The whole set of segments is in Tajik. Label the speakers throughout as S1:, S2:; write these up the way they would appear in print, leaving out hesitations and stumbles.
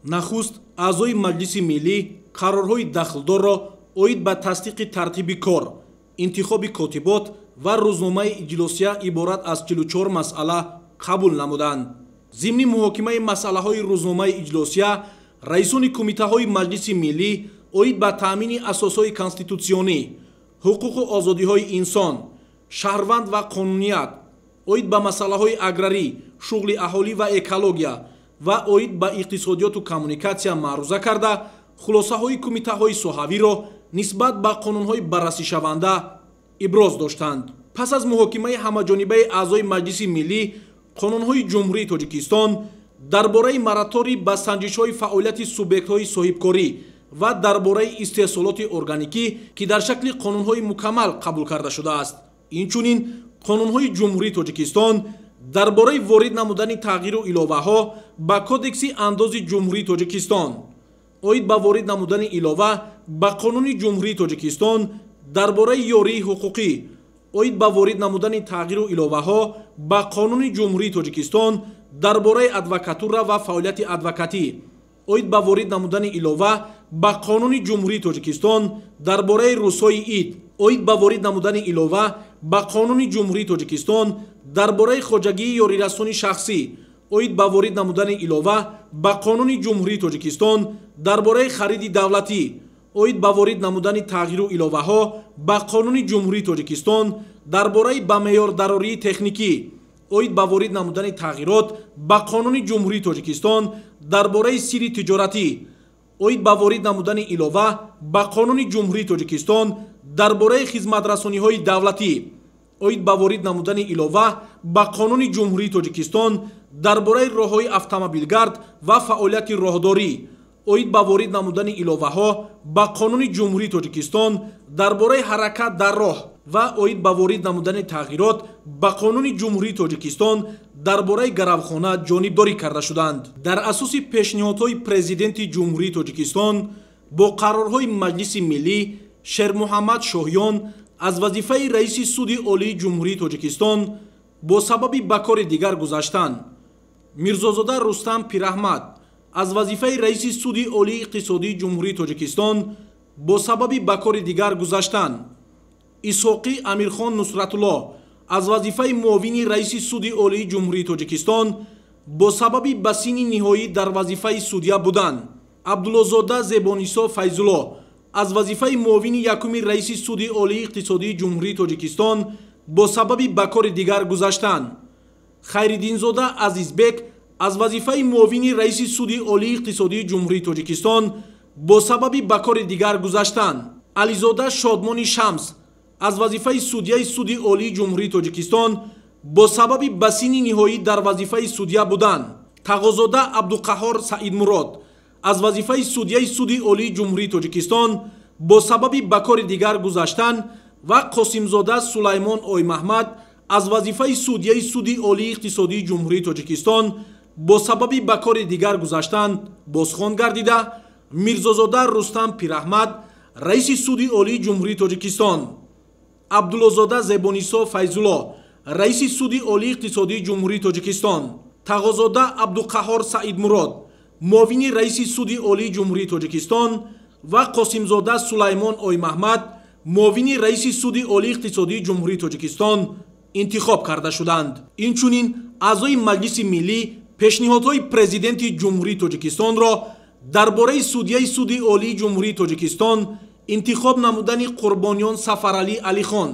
S1: нахуст аъзои маҷлиси миллӣ қарорҳои дахлдорро оид ба тасдиқи тартиби кор, интихоби котибот ва рӯзномаи иҷлосия иборат аз 44 масъала қабул намуданд. зимни муҳокимаи масъалаҳои рӯзномаи иҷлосия раисони кумитаҳои маҷлиси миллӣ оид ба таъмини асосҳои конститутсионӣ, ҳуқуқу озодиҳои инсон, шаҳрванд ва қонуният, оид ба масъалаҳои аграрӣ, шуғли аҳолӣ ва экология ва оид ба иқтисодиёту коммуникатсия маъруза карда, хулосаҳои кумитаҳои соҳавиро нисбат ба қонунҳои баррасишаванда иброз доштанд. пас аз муҳокимаи ҳамаҷонибаи аъзои маҷлиси миллӣ, қонунҳои ҷумҳурии тоҷикистон дар бораи маратори ба санҷишҳои фаъолияти субъектҳои соҳибкорӣ ва дар бораи истеҳсолоти органикӣ ки дар шакли қонунҳои мукаммал қабул карда шудааст. инчунин қонунҳои ҷумҳурии тоҷикистон дар бораи ворид намудани тағйиру иловаҳо ба кодекси андози ҷумҳурии тоҷикистон, оид ба ворид намудани илова ба қонуни ҷумҳурии тоҷикистон дар бораи ёрии ҳуқуқӣ, оид ба ворид намудани тағйиру иловаҳо ба қонуни ҷумҳурии тоҷикистон дар бораи адвокатура ва фаъолияти адвокатӣ, оид ба ворид намудани илова ба қонуни ҷумҳурии тоҷикистон дар бораи рӯзҳои ид, оид ба ворид намудани илова ба қонуни ҷумҳурии тоҷикистон дар бораи хоҷагии ёрирасони шахсӣ, оид ба ворид намудани илова ба қонуни ҷумҳурии тоҷикистон дар бораи хариди давлатӣ, оид ба ворид намудани тағйиру иловаҳо ба қонуни ҷумҳурии тоҷикистон дар бораи ба меъёрдарории техникӣ, оид ба ворид намудани тағйирот ба қонуни ҷумҳурии тоҷикистон дар бораи сирри тиҷоратӣ, оид ба ворид намудани илова ба қонуни ҷумҳурии тоҷикистон дар бораи хизматрасониҳои давлатӣ, оид ба ворид намудани илова ба қонуни ҷумҳурии тоҷикистон дар бораи роҳҳои автомобилгард ва фаъолияти роҳдорӣ, оид ба ворид намудани иловаҳо ба қонуни ҷумҳурии тоҷикистон дар бораи ҳаракат дар роҳ ва оид ба ворид намудани тағйирот ба қонуни ҷумҳурии тоҷикистон дар бораи гаравхона ҷонибдорӣ карда шуданд. дар асоси пешниҳодҳои президенти ҷумҳурии тоҷикистон бо қарорҳои маҷлиси миллӣ шермуҳаммад шоҳён аз вазифаи раиси суди олии ҷумҳурии тоҷикистон бо сабаби ба кори дигар гузаштан, мирзозода рустам пираҳмад аз вазифаи раиси суди олии иқтисодии ҷумҳурии тоҷикистон бо сабаби ба кори дигар гузаштан, исҳоқӣ амирхон нусратулло аз вазифаи муовини раиси суди олии ҷумҳурии тоҷикистон бо сабаби ба синни ниҳоӣ дар вазифаи судя будан, абдуллозода зебонисо файзулло аз вазифаи муовини якуми раиси суди олии иқтисодии ҷумҳурии тоҷикистон бо сабаби ба кори дигар гузаштан, хайриддинзода азизбек аз вазифаи муовини раиси суди олии иқтисодии ҷумҳурии тоҷикистон бо сабаби ба кори дигар гузаштан, ализода шодмони шамс аз вазифаи судяи суди олии ҷумҳурии тоҷикистон бо сабаби ба синни ниҳоӣ дар вазифаи судя будан, тағозода абдуқаҳҳор саидмурод аз вазифаи судяи суди олии ҷумҳурии тоҷикистон бо сабаби ба кори дигар гузаштан ва қосимзода сулаймон оймаҳмад аз вазифаи судяи суди олии иқтисодии ҷумҳурии тоҷикистон бо сабаби ба кори дигар гузаштан бозхон гардида, мирзозода рустам пираҳмад раиси суди олии ҷумҳурии тоҷикистон, абдуллозода зебонисо файзулло раиси суди олии иқтисодии ҷумҳурии тоҷикистон, тағозода абдуқаҳҳор саидмурод муовини раиси суди олии ҷумҳурии тоҷикистон ва қосимзода сулаймон оймаҳмад муовини раиси суди олии иқтисодии ҷумҳурии тоҷикистон интихоб карда шуданд. инчунин аъзои маҷлиси миллӣ пешниҳодҳои президенти ҷумҳурии тоҷикистонро дар бораи судяи суди олии ҷумҳурии тоҷикистон интихоб намудани қурбониён Сафаралӣ Алихон,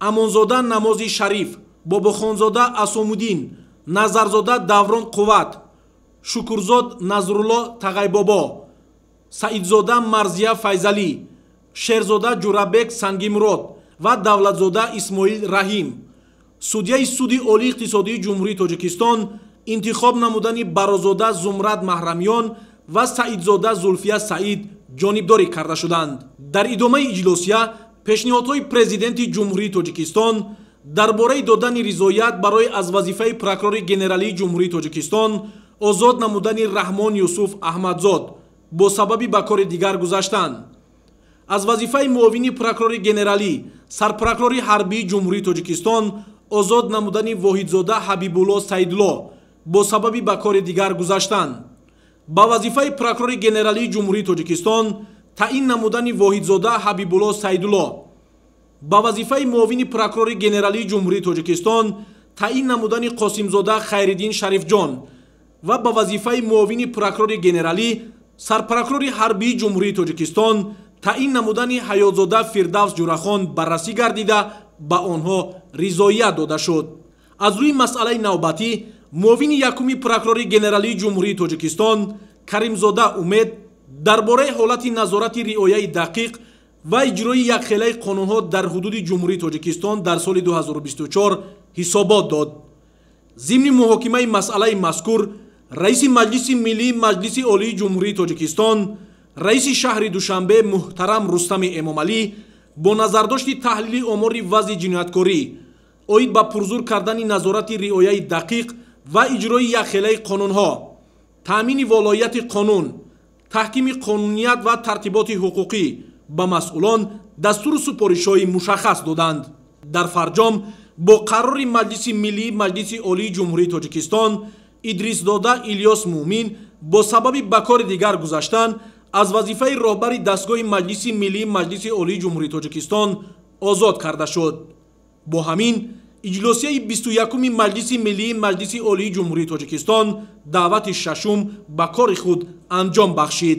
S1: Амонзода Намози Шариф, Бобохонзода Асомуддин, Назарзода Даврон Қувват, Шукурзод Назрулло Тағайбобо, Саидзода Марзия Файзалӣ, Шерзода Ҷурабек Сангимурод ва Давлатзода Исмоил Раҳим, судяи суди олии иқтисодии ҷумҳурии тоҷикистон интихоб намудани Барозода Зумрад Маҳрамён ва Саидзода Зулфия Саид ҷонибдорӣ карда шуданд. дар идомаи иҷлосия пешниҳодҳои президенти ҷумҳурии тоҷикистон дар бораи додани ризоят барои аз вазифаи прокурори генералии ҷумҳурии тоҷикистон озод намудани Раҳмон Юсуф Аҳмадзод бо сабаби ба кори дигар гузаштан, аз вазифаи муовини прокурори генералӣ сарпрокурори ҳарбии ҷумҳурии тоҷикистон озод намудани Воҳидзода Ҳабибулло Саидулло бо сабаби ба кори дигар гузаштан, ба вазифаи прокурори генералии ҷумҳурии тоҷикистон таъин намудани воҳидзода ҳабибулло сайдулло, ба вазифаи муовини прокурори генералии ҷумҳурии тоҷикистон таъин намудани қосимзода хайриддин шарифҷон ва ба вазифаи муовини прокурори генералӣ сарпрокурори ҳарбии ҷумҳурии тоҷикистон таъин намудани ҳаётзода фирдавс ҷурахон баррасӣ гардида ба онҳо ризоият дода шуд. аз рӯи масъалаи навбатӣ муовини якуми прокурори генералии ҷумҳурии тоҷикистон каримзода умед дар бораи ҳолати назорати риояи дақиқ ва иҷрои якхелаи қонунҳо дар ҳудуди ҷумҳурии тоҷикистон дар соли 2024 ҳисобот дод. зимни муҳокимаи масъалаи мазкур раиси маҷлиси миллии маҷлиси олии ҷумҳурии тоҷикистон раиси шаҳри душанбе муҳтарам рустами эмомалӣ бо назардошти таҳлили омори вазъи ҷинояткорӣ оид ба пурзур кардани назорати риояи дақиқ ва иҷрои якхелаи қонунҳо, таъмини волояти қонун, таҳкими қонуният ва тартиботи ҳуқуқӣ ба масъулон дастуру супоришҳои мушаххас доданд. дар фарҷом бо қарори маҷлиси миллии маҷлиси олии ҷумҳурии тоҷикистон идрисдода Ильёс Муъмин бо сабаби ба кори дигар гузаштан аз вазифаи роҳбари дастгоҳи маҷлиси миллии маҷлиси олии ҷумҳурии тоҷикистон озод карда шуд. бо ҳамин иҷлосияи 21-уми маҷлиси миллии маҷлиси олии ҷумҳурии тоҷикистон даъвати шашум ба кори худ анҷом бахшид.